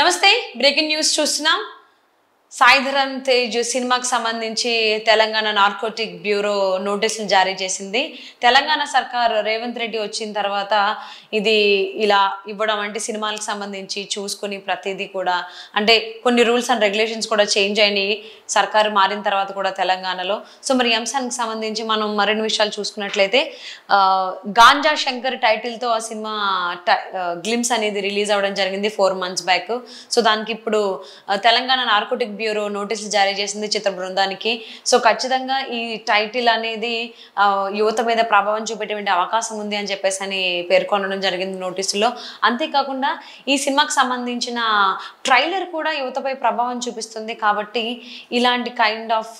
నమస్తే breaking news చూస్తున్నాం. సాయిధరమ్ తేజ్ సినిమాకి సంబంధించి తెలంగాణ నార్కోటిక్ బ్యూరో నోటీసులు జారీ చేసింది. తెలంగాణ సర్కార్ రేవంత్ రెడ్డి వచ్చిన తర్వాత ఇది ఇలా ఇవ్వడం అంటే సినిమాలకు సంబంధించి చూసుకుని ప్రతిదీ కూడా అంటే కొన్ని రూల్స్ అండ్ రెగ్యులేషన్స్ కూడా చేంజ్ అయినాయి సర్కారు మారిన తర్వాత కూడా తెలంగాణలో. సో మరి ఈ అంశానికి సంబంధించి మనం మరిన్ని విషయాలు చూసుకున్నట్లయితే గాంజా శంకర్ టైటిల్తో ఆ సినిమా గ్లిమ్స్ అనేది రిలీజ్ అవ్వడం జరిగింది 4 months బ్యాక్. సో దానికి ఇప్పుడు తెలంగాణ నార్కోటిక్ బ్యూరో నోటీసులు జారీ చేసింది చిత్ర బృందానికి. సో ఖచ్చితంగా ఈ టైటిల్ అనేది యువత మీద ప్రభావం చూపేటువంటి అవకాశం ఉంది అని చెప్పేసి అని పేర్కొనడం జరిగింది నోటీసులో. అంతేకాకుండా ఈ సినిమాకి సంబంధించిన ట్రైలర్ కూడా యువతపై ప్రభావం చూపిస్తుంది కాబట్టి ఇలాంటి కైండ్ ఆఫ్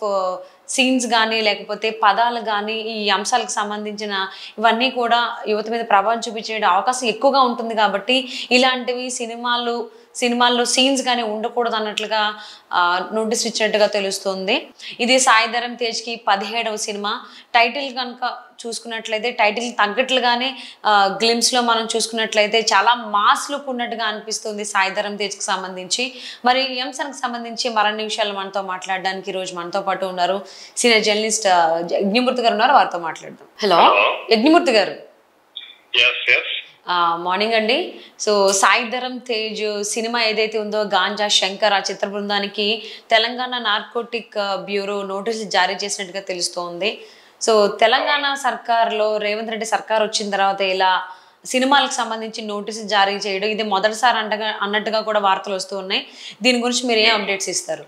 సీన్స్ కానీ లేకపోతే పదాలు కానీ ఈ అంశాలకు సంబంధించిన ఇవన్నీ కూడా యువత మీద ప్రభావం చూపించే అవకాశం ఎక్కువగా ఉంటుంది కాబట్టి ఇలాంటివి సినిమాల్లో సీన్స్ కానీ ఉండకూడదు అన్నట్లుగా నోటీస్ ఇచ్చినట్టుగా తెలుస్తుంది. ఇది సాయిధరమ్ తేజ్కి 17వ సినిమా. టైటిల్ కనుక చూసుకున్నట్లయితే టైటిల్ తగ్గట్లుగానే గ్లిమ్స్లో మనం చూసుకున్నట్లయితే చాలా మాస్ లుక్ ఉన్నట్టుగా అనిపిస్తుంది సాయిధరమ్ తేజ్కి సంబంధించి. మరి ఈ అంశానికి సంబంధించి మరిన్ని విషయాలు మనతో మాట్లాడడానికి ఈరోజు మనతో పాటు ఉన్నారు సీనియర్ జర్నలిస్ట్ యజ్ఞమూర్తి గారు ఉన్నారు, వారితో మాట్లాడదాం. హలో యజ్ఞమూర్తి గారు. మార్నింగ్ అండి. సో సాయిధరమ్ తేజ్ సినిమా ఏదైతే ఉందో గాంజా శంకర్ ఆ చిత్ర బృందానికి తెలంగాణ నార్కోటిక్ బ్యూరో నోటీసులు జారీ చేసినట్టుగా తెలుస్తోంది. సో తెలంగాణ సర్కార్లో రేవంత్ రెడ్డి సర్కార్ వచ్చిన తర్వాత ఇలా సినిమాలకు సంబంధించి నోటీసులు జారీ చేయడం ఇది మొదటిసారి అన్నట్టుగా కూడా వార్తలు వస్తూ ఉన్నాయి. దీని గురించి మీరు ఏం అప్డేట్స్ ఇస్తారు?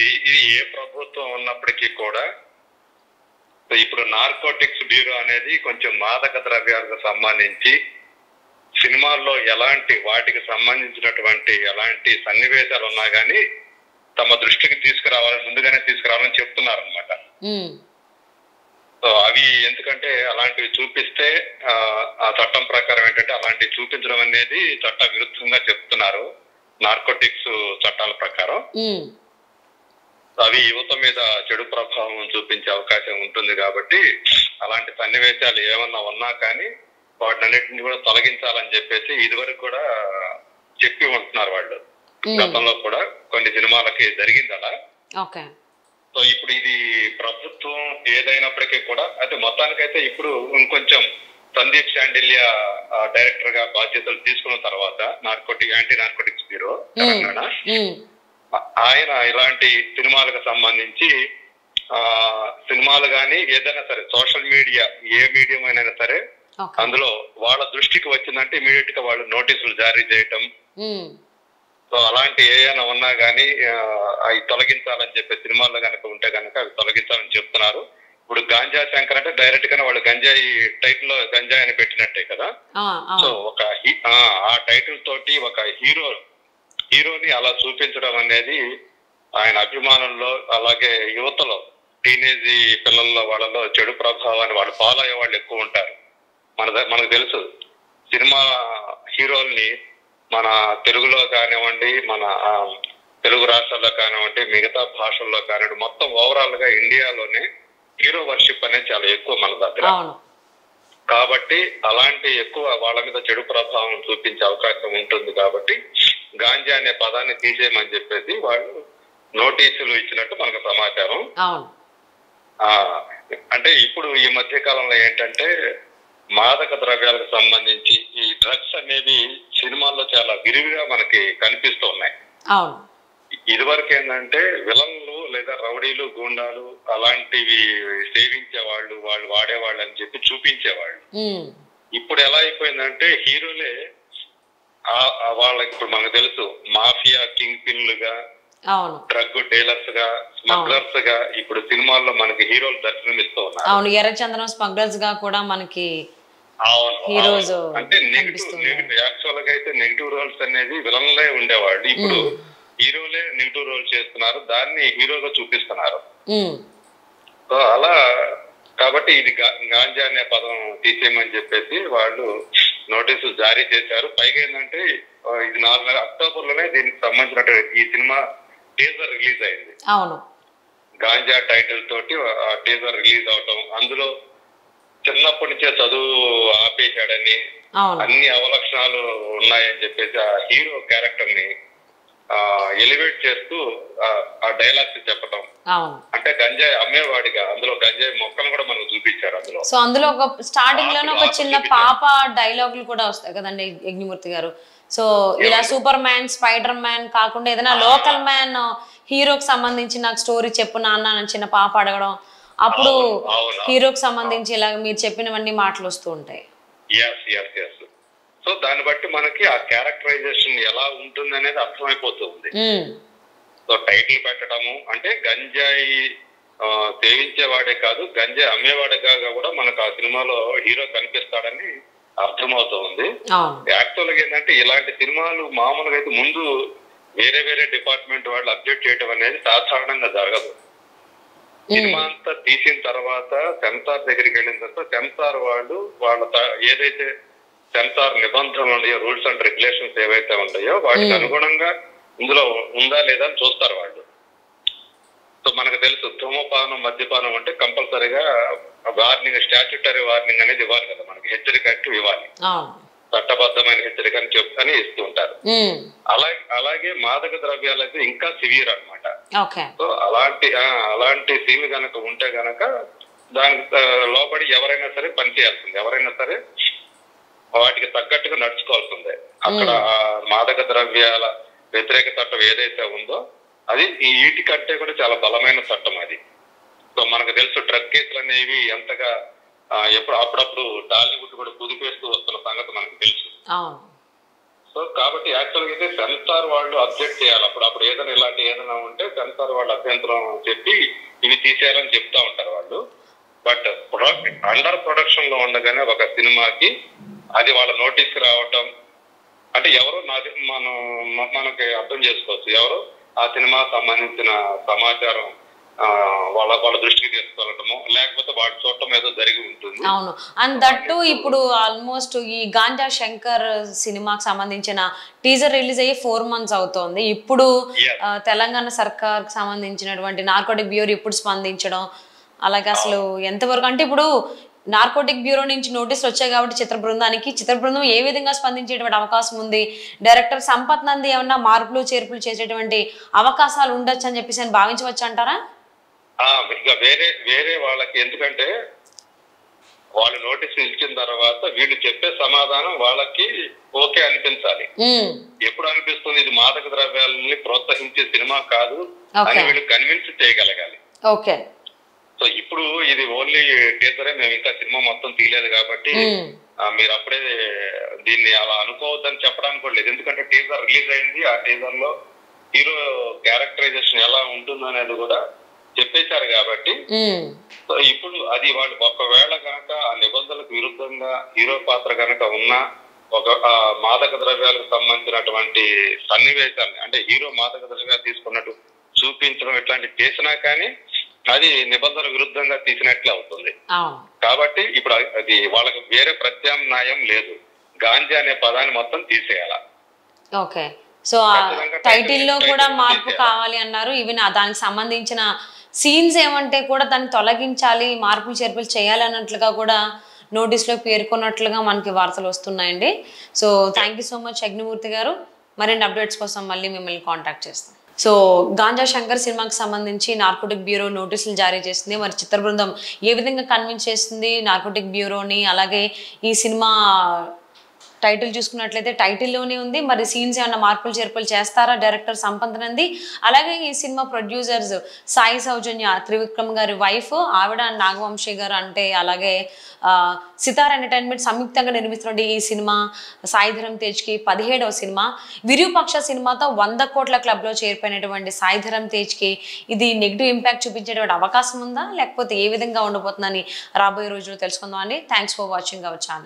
ఇది ఏ ప్రభుత్వం ఉన్నప్పటికీ కూడా ఇప్పుడు నార్కోటిక్స్ బ్యూరో అనేది కొంచెం మాదక ద్రవ్యాలకు సంబంధించి సినిమాల్లో ఎలాంటి వాటికి సంబంధించినటువంటి ఎలాంటి సన్నివేశాలు ఉన్నా కానీ తమ దృష్టికి ముందుగానే తీసుకురావాలని చెప్తున్నారు అనమాట. సో అవి ఎందుకంటే అలాంటివి చూపిస్తే ఆ చట్టం ప్రకారం ఏంటంటే అలాంటివి చూపించడం అనేది చట్ట విరుద్ధంగా చెప్తున్నారు నార్కోటిక్స్ చట్టాల ప్రకారం. అవి యువత మీద చెడు ప్రభావం చూపించే అవకాశం ఉంటుంది కాబట్టి అలాంటి సన్నివేశాలు ఏమన్నా ఉన్నా కానీ వాటినన్నింటినీ కూడా తొలగించాలని చెప్పేసి ఇదివరకు కూడా చెప్పి ఉంటున్నారు వాళ్ళు. గతంలో కూడా కొన్ని సినిమాలకి జరిగింది అలా. సో ఇప్పుడు ఇది ప్రభుత్వం ఏదైనప్పటికీ కూడా అయితే మొత్తానికైతే ఇప్పుడు ఇంకొంచెం సందీప్ శాండిల్య డైరెక్టర్ గా బాధ్యతలు తీసుకున్న తర్వాత యాంటీ నార్కోటిక్స్ బ్యూరో తెలంగాణ ఆయన ఇలాంటి సినిమాలకు సంబంధించి సినిమాలు కానీ ఏదైనా సరే సోషల్ మీడియా ఏ మీడియం అయినా సరే అందులో వాళ్ళ దృష్టికి వచ్చిందంటే ఇమీడియట్ గా వాళ్ళు నోటీసులు జారీ చేయటం. సో అలాంటి ఏమైనా ఉన్నా కానీ అవి తొలగించాలని చెప్పే సినిమాల్లో కనుక ఉంటే కనుక అవి తొలగించాలని చెప్తున్నారు. ఇప్పుడు గాంజా శంకర్ అంటే డైరెక్ట్ గానే వాళ్ళు గంజాయి టైటిల్ లో గంజాయి అని పెట్టినట్టే కదా. సో ఆ టైటిల్ తోటి ఒక హీరోని అలా చూపించడం అనేది ఆయన అభిమానుల్లో అలాగే యువతలో టీనేజ్ పిల్లల్లో వాళ్ళలో చెడు ప్రభావాన్ని వాళ్ళు ఫాలో అయ్యే వాళ్ళు ఎక్కువ ఉంటారు. మనకు తెలుసు సినిమా హీరోల్ని మన తెలుగులో కానివ్వండి మన తెలుగు రాష్ట్రాల్లో కానివ్వండి మిగతా భాషల్లో కానివ్వండి మొత్తం ఓవరాల్ గా ఇండియాలోనే హీరో వర్షిప్ అనేది చాలా ఎక్కువ మన దగ్గర. కాబట్టి అలాంటి ఎక్కువ వాళ్ళ మీద చెడు ప్రభావం చూపించే అవకాశం ఉంటుంది కాబట్టి గాంజా అనే పదాన్ని తీసేయమని చెప్పేసి వాళ్ళు నోటీసులు ఇచ్చినట్టు మనకు సమాచారం. అంటే ఇప్పుడు ఈ మధ్య కాలంలో ఏంటంటే మాదక ద్రవ్యాలకు సంబంధించి ఈ డ్రగ్స్ అనేవి సినిమాల్లో చాలా విరివిగా మనకి కనిపిస్తూ ఉన్నాయి. ఇదివరకు ఏంటంటే విలన్లు లేదా రౌడీలు గూండాలు అలాంటివి సేవించే వాళ్ళు వాడేవాళ్ళు అని చెప్పి చూపించేవాళ్ళు. ఇప్పుడు ఎలా అయిపోయిందంటే హీరోలే వాళ్ళకి ఇప్పుడు మనకు తెలుసు మాఫియా కింగ్ పిన్లుగా డ్రగ్ డీలర్స్ గా స్మగ్లర్స్ గా ఇప్పుడు సినిమాల్లో మనకి హీరోలు దర్శనమిస్తూ ఉన్నారు. అవును, ఎర్రచందనం స్మగ్లర్స్ గా కూడా మనకి హీరోస్ అంటే నెగిటివ్ యాక్చువల్ గా అయితే నెగిటివ్ రోల్స్ అనేది విలన్లే ఉండేవాళ్ళు. ఇప్పుడు హీరోలే నెగిటివ్ రోల్ చేస్తున్నారు, దాన్ని హీరోగా చూపిస్తున్నారు. సో అలా కాబట్టి ఇది గాంజా అనే పదం తీసేయమని చెప్పేసి వాళ్ళు నోటీసులు జారీ చేశారు. పైగా ఏంటంటే ఇది 4 అక్టోబర్ లోనే దీనికి సంబంధించిన ఈ సినిమా టీజర్ రిలీజ్ అయింది. గాంజా టైటిల్ తోటి ఆ టీజర్ రిలీజ్ అవటం, అందులో చిన్నప్పటి నుంచే చదువు ఆపేశాడని, అన్ని అవలక్షణాలు ఉన్నాయని చెప్పేసి ఆ హీరో క్యారెక్టర్ ని ఎలివేట్ చేస్తూ ఆ డైలాగ్స్ చెప్పడం, అంటే గంజాయి అమ్మేవాడిగా అందులో గంజాయి మొక్కను కూడా మనకు చూపించారు అందులో. సో అందులో ఒక స్టార్టింగ్ లోనే ఒక చిన్న పాప డైలాగులు కూడా వస్తాయి కదండి యజ్ఞమూర్తి గారు. సో ఇలా సూపర్ మ్యాన్, స్పైడర్ మ్యాన్ కాకుండా ఏదైనా లోకల్ మ్యాన్ హీరోకి సంబంధించి నాకు స్టోరీ చెప్పు నాన్న అని చిన్న పాప అడగడం, అప్పుడు హీరోకి సంబంధించి ఇలా మీరు చెప్పినవన్నీ మాటలు వస్తూ ఉంటాయి. సో దాన్ని బట్టి మనకి ఆ క్యారెక్టరైజేషన్ ఎలా ఉంటుంది అనేది అర్థమైపోతుంది. సో టైటిల్ పెట్టడము అంటే గంజాయి సేవించేవాడే కాదు, గంజాయి అమ్మేవాడిగా కూడా మనకు ఆ సినిమాలో హీరో కనిపిస్తాడని అర్థమవుతుంది. యాక్చువల్ గా ఏంటంటే ఇలాంటి సినిమాలు మామూలుగా అయితే ముందు వేరే వేరే డిపార్ట్మెంట్ వాళ్ళు అబ్జెక్ట్ చేయడం అనేది సాధారణంగా జరగదు. సినిమా అంతా తీసిన తర్వాత సెన్సార్ దగ్గరికి వెళ్ళిన తర్వాత సెన్సార్ వాళ్ళు వాళ్ళ ఏదైతే సెన్సార్ నిబంధనలు ఉన్నాయో, రూల్స్ అండ్ రెగ్యులేషన్స్ ఏవైతే ఉంటాయో వాటికి అనుగుణంగా ఇందులో ఉందా లేదా అని చూస్తారు వాళ్ళు. సో మనకు తెలుసు ధూమపానం, మద్యపానం అంటే కంపల్సరీగా వార్నింగ్, స్టాట్యూటరీ వార్నింగ్ అనేది ఇవ్వాలి కదా, మనకి హెచ్చరిక ఇవ్వాలి, చట్టబద్ధమైన హెచ్చరిక అని ఇస్తూ ఉంటారు. అలాగే మాదక ద్రవ్యాలు అయితే ఇంకా సివియర్ అనమాట. సో అలాంటి సీన్ గనక ఉంటే గనక దానికి లోబడి ఎవరైనా సరే పనిచేయాల్సింది, ఎవరైనా సరే వాటికి తగ్గట్టుగా నడుచుకోవాల్సిందే. అక్కడ మాదక ద్రవ్యాల వ్యతిరేక చట్టం ఏదైతే ఉందో అది వీటి కంటే కూడా చాలా బలమైన చట్టం అది. సో మనకు తెలుసు డ్రగ్ కేసులు అనేవి ఎంతగా అప్పుడప్పుడు టాలీవుడ్ కూడా కుదిపేస్తూ వస్తున్న సంగతి మనకు తెలుసు. సో కాబట్టి యాక్చువల్ గా అయితే సెన్సార్ వాళ్ళు అబ్జెక్ట్ చేయాలి. అప్పుడు ఏదైనా ఉంటే సెన్సార్ వాళ్ళు అభ్యంతరం చెప్పి ఇవి తీసేయాలని చెప్తా ఉంటారు వాళ్ళు. బట్ అండర్ ప్రొడక్షన్ లో ఉండగానే ఒక సినిమాకి అది వాళ్ళ నోటీస్ రావటం అంటే ఎవరో మనకి అర్థం చేసుకోవచ్చు, ఎవరో ఆ సినిమా సంబంధించిన సమాచారం వాళ్ళ దృష్టికి తీసుకెళ్ళటము, లేకపోతే వాడు చూడటం ఏదో జరిగి ఉంటుంది. అవును. అండ్ దట్టు ఇప్పుడు ఆల్మోస్ట్ ఈ గాంజా శంకర్ సినిమాకి సంబంధించిన టీజర్ రిలీజ్ అయ్యి 4 months అవుతోంది. ఇప్పుడు తెలంగాణ సర్కార్ కి సంబంధించినటువంటి నార్కోటిక్ బ్యూరో ఇప్పుడు స్పందించడం, అలాగే అసలు ఎంతవరకు అంటే ఇప్పుడు నార్కోటిక్ బ్యూరో నుంచి నోటీసులు వచ్చాయి కాబట్టి చిత్ర బృందం ఏ విధంగా స్పందించేటువంటి అవకాశం ఉంది? డైరెక్టర్ సంపత్ నంది ఏమన్నా మార్పులు చేర్పులు చేసేటువంటి అవకాశాలు ఉండొచ్చు అని చెప్పేసి అని భావించవచ్చు అంటారా? ఇక వేరే వాళ్ళకి, ఎందుకంటే వాళ్ళు నోటీసులు ఇచ్చిన తర్వాత వీళ్ళు చెప్పే సమాధానం వాళ్ళకి ఓకే అనిపించాలి. ఎప్పుడు అనిపిస్తుంది ఇది మాదక ద్రవ్యాలని ప్రోత్సహించే సినిమా కాదు అని వీళ్ళు కన్విన్స్ చేయగలగాలి. ఓకే. సో ఇప్పుడు ఇది ఓన్లీ టీజరే, మేము ఇంకా సినిమా మొత్తం తీయలేదు కాబట్టి మీరు అప్పుడే దీన్ని అలా అనుకోవద్దని చెప్పడానికి కూడా లేదు. ఎందుకంటే టీజర్ రిలీజ్ అయింది, ఆ టీజర్ లో హీరో క్యారెక్టరైజేషన్ ఎలా ఉంటుంది అనేది కూడా చెప్పేశారు కాబట్టి సో ఇప్పుడు అది వాళ్ళు ఒకవేళ కనుక ఆ నిబంధనలకు విరుద్ధంగా హీరో పాత్ర కనుక ఉన్నా ఒక మాదక ద్రవ్యాలకు సంబంధించినటువంటి సన్నివేశాన్ని అంటే హీరో మాదక ద్రవ్యాలు తీసుకున్నట్టు చూపించడం ఇట్లాంటివి చేసినా కానీ అది నిబంధన విరుద్ధంగా తీసినట్లే అవుతుంది. కాబట్టి ఇప్పుడు అది వాళ్ళకి వేరే ప్రత్యామ్నాయం లేదు, గాంజా అనే పదాన్ని మొత్తం తీసేయాల. ఓకే. సో టైటిల్ లో కూడా మార్పు కావాలి అన్నారు. ఈవెన్ దానికి సంబంధించిన సీన్స్ ఏమంటే కూడా దాన్ని తొలగించాలి, మార్పులు చేర్పులు చేయాలి అన్నట్లుగా కూడా నోటీస్ లో పేర్కొన్నట్లుగా మనకి వార్తలు వస్తున్నాయండి. So thank you so much Yagnamurthy గారు. మరిన్ని అప్డేట్స్ కోసం మళ్ళీ మిమ్మల్ని కాంటాక్ట్ చేస్తాం. సో గాంజా శంకర్ సినిమాకి సంబంధించి నార్కోటిక్ బ్యూరో నోటీసులు జారీ చేస్తుంది. మరి చిత్ర బృందం ఏ విధంగా కన్విన్స్ చేస్తుంది నార్కోటిక్ బ్యూరోని? అలాగే ఈ సినిమా టైటిల్ చూసుకున్నట్లయితే టైటిల్లోనే ఉంది, మరి సీన్స్ ఏమన్నా మార్పులు చేర్పులు చేస్తారా డైరెక్టర్ సంపత్ నంది? అలాగే ఈ సినిమా ప్రొడ్యూసర్స్ సాయి సౌజన్య, త్రివిక్రమ్ గారి వైఫ్, ఆవిడ నాగవంశీ గారు, అంటే అలాగే సితార్ ఎంటర్టైన్మెంట్ సంయుక్తంగా నిర్మిస్తున్న ఈ సినిమా సాయిధరం తేజ్కి 17వ సినిమా. విరూపాక్ష సినిమాతో 100 కోట్ల క్లబ్లో చేరిపోయినటువంటి సాయిధరం తేజ్కి ఇది నెగిటివ్ ఇంపాక్ట్ చూపించేటువంటి అవకాశం ఉందా, లేకపోతే ఏ విధంగా ఉండబోతుందని రాబోయే రోజుల్లో తెలుసుకుందాం అండి. Thanks for watching our channel.